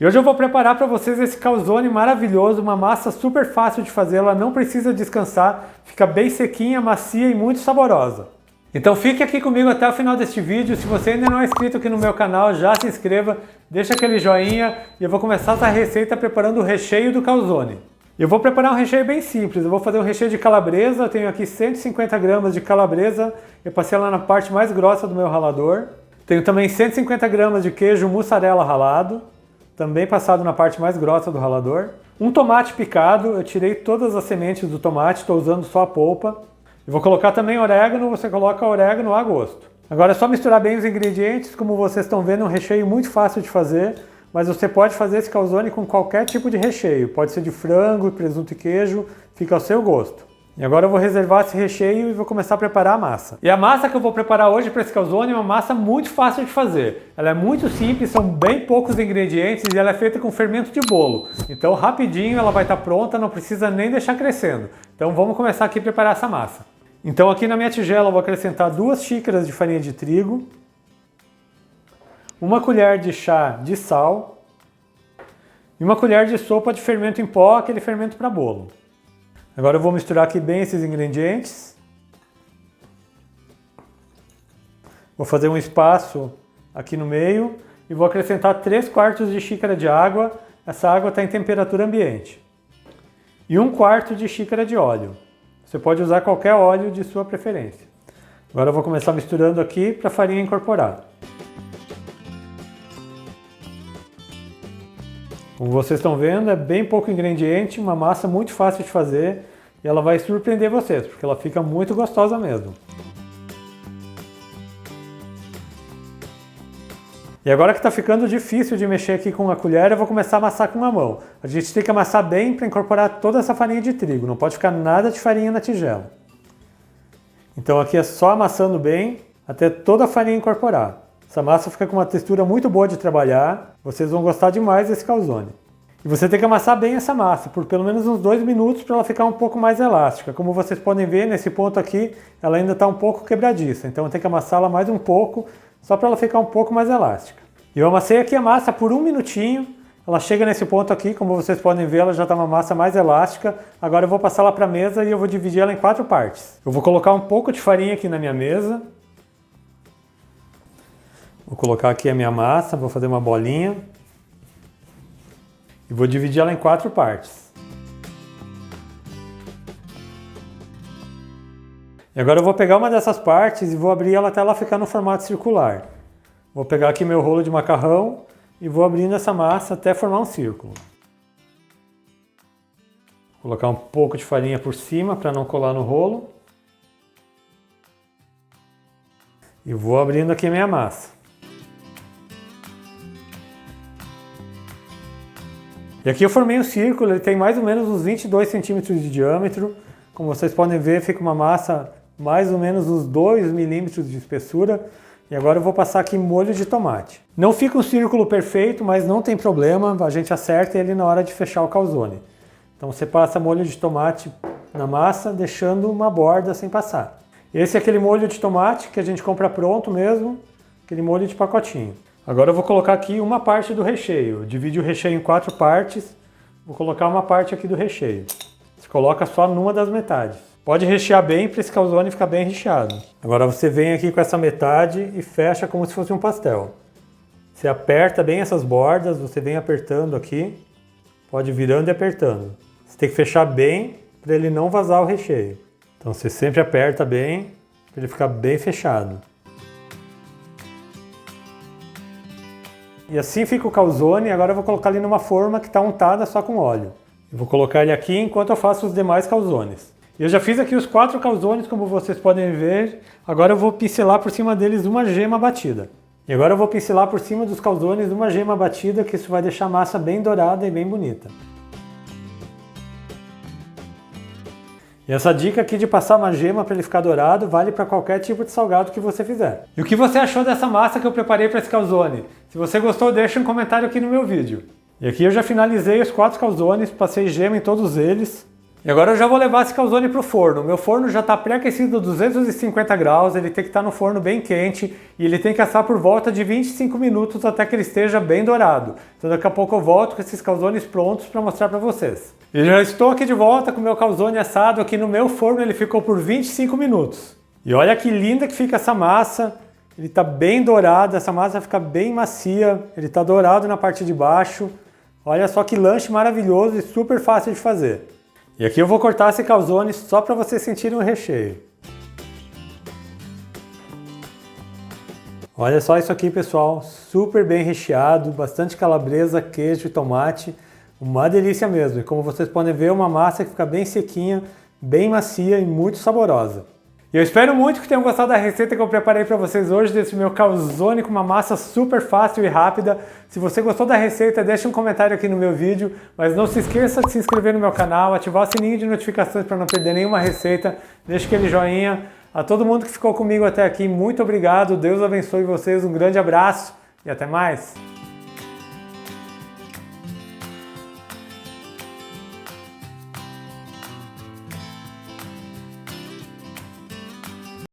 E hoje eu vou preparar para vocês esse calzone maravilhoso, uma massa super fácil de fazer, ela não precisa descansar, fica bem sequinha, macia e muito saborosa. Então fique aqui comigo até o final deste vídeo. Se você ainda não é inscrito aqui no meu canal, já se inscreva, deixa aquele joinha e eu vou começar essa receita preparando o recheio do calzone. Eu vou preparar um recheio bem simples, eu vou fazer um recheio de calabresa, eu tenho aqui 150 gramas de calabresa, eu passei ela na parte mais grossa do meu ralador. Tenho também 150 gramas de queijo mussarela ralado, também passado na parte mais grossa do ralador. Um tomate picado, eu tirei todas as sementes do tomate, estou usando só a polpa. Eu vou colocar também orégano, você coloca orégano a gosto. Agora é só misturar bem os ingredientes, como vocês estão vendo, é um recheio muito fácil de fazer, mas você pode fazer esse calzone com qualquer tipo de recheio. Pode ser de frango, presunto e queijo, fica ao seu gosto. E agora eu vou reservar esse recheio e vou começar a preparar a massa. E a massa que eu vou preparar hoje para esse calzone é uma massa muito fácil de fazer. Ela é muito simples, são bem poucos ingredientes e ela é feita com fermento de bolo. Então rapidinho ela vai estar pronta, não precisa nem deixar crescendo. Então vamos começar aqui a preparar essa massa. Então aqui na minha tigela eu vou acrescentar 2 xícaras de farinha de trigo, 1 colher de chá de sal e 1 colher de sopa de fermento em pó, aquele fermento para bolo. Agora eu vou misturar aqui bem esses ingredientes. Vou fazer um espaço aqui no meio e vou acrescentar 3/4 de xícara de água. Essa água está em temperatura ambiente. E 1/4 de xícara de óleo. Você pode usar qualquer óleo de sua preferência. Agora eu vou começar misturando aqui para a farinha incorporar. Como vocês estão vendo, é bem pouco ingrediente, uma massa muito fácil de fazer e ela vai surpreender vocês, porque ela fica muito gostosa mesmo. E agora que está ficando difícil de mexer aqui com a colher, eu vou começar a amassar com a mão. A gente tem que amassar bem para incorporar toda essa farinha de trigo, não pode ficar nada de farinha na tigela. Então aqui é só amassando bem até toda a farinha incorporar. Essa massa fica com uma textura muito boa de trabalhar, vocês vão gostar demais desse calzone. E você tem que amassar bem essa massa, por pelo menos uns 2 minutos para ela ficar um pouco mais elástica. Como vocês podem ver, nesse ponto aqui, ela ainda está um pouco quebradiça, então eu tenho que amassá-la mais um pouco, só para ela ficar um pouco mais elástica. E eu amassei aqui a massa por 1 minutinho, ela chega nesse ponto aqui, como vocês podem ver, ela já está uma massa mais elástica. Agora eu vou passar ela para a mesa e eu vou dividir ela em 4 partes. Eu vou colocar um pouco de farinha aqui na minha mesa. Vou colocar aqui a minha massa, vou fazer uma bolinha e vou dividir ela em 4 partes. E agora eu vou pegar uma dessas partes e vou abrir ela até ela ficar no formato circular. Vou pegar aqui meu rolo de macarrão e vou abrindo essa massa até formar um círculo. Vou colocar um pouco de farinha por cima para não colar no rolo. E vou abrindo aqui a minha massa. E aqui eu formei um círculo, ele tem mais ou menos uns 22 centímetros de diâmetro. Como vocês podem ver, fica uma massa mais ou menos uns 2 milímetros de espessura. E agora eu vou passar aqui molho de tomate. Não fica um círculo perfeito, mas não tem problema, a gente acerta ele na hora de fechar o calzone. Então você passa molho de tomate na massa, deixando uma borda sem passar. Esse é aquele molho de tomate que a gente compra pronto mesmo, aquele molho de pacotinho. Agora eu vou colocar aqui uma parte do recheio. Divide o recheio em 4 partes. Vou colocar uma parte aqui do recheio. Você coloca só numa das metades. Pode rechear bem para esse calzone ficar bem recheado. Agora você vem aqui com essa metade e fecha como se fosse um pastel. Você aperta bem essas bordas, você vem apertando aqui. Pode ir virando e apertando. Você tem que fechar bem para ele não vazar o recheio. Então você sempre aperta bem para ele ficar bem fechado. E assim fica o calzone. Agora eu vou colocar ele numa forma que está untada só com óleo. Eu vou colocar ele aqui enquanto eu faço os demais calzones. Eu já fiz aqui os 4 calzones, como vocês podem ver. Agora eu vou pincelar por cima deles uma gema batida. E agora eu vou pincelar por cima dos calzones uma gema batida, que isso vai deixar a massa bem dourada e bem bonita. E essa dica aqui de passar uma gema para ele ficar dourado vale para qualquer tipo de salgado que você fizer. E o que você achou dessa massa que eu preparei para esse calzone? Se você gostou, deixa um comentário aqui no meu vídeo. E aqui eu já finalizei os 4 calzones, passei gema em todos eles. E agora eu já vou levar esse calzone para o forno. O meu forno já está pré-aquecido a 250 graus, ele tem que estar no forno bem quente e ele tem que assar por volta de 25 minutos até que ele esteja bem dourado. Então daqui a pouco eu volto com esses calzones prontos para mostrar para vocês. E já estou aqui de volta com o meu calzone assado aqui no meu forno, ele ficou por 25 minutos. E olha que linda que fica essa massa, ele está bem dourado, essa massa fica bem macia, ele está dourado na parte de baixo. Olha só que lanche maravilhoso e super fácil de fazer. E aqui eu vou cortar esse calzone só para vocês sentirem o recheio. Olha só isso aqui, pessoal, super bem recheado, bastante calabresa, queijo e tomate, uma delícia mesmo. E como vocês podem ver, uma massa que fica bem sequinha, bem macia e muito saborosa. E eu espero muito que tenham gostado da receita que eu preparei para vocês hoje, desse meu calzone com uma massa super fácil e rápida. Se você gostou da receita, deixe um comentário aqui no meu vídeo, mas não se esqueça de se inscrever no meu canal, ativar o sininho de notificações para não perder nenhuma receita, deixe aquele joinha. A todo mundo que ficou comigo até aqui, muito obrigado, Deus abençoe vocês, um grande abraço e até mais!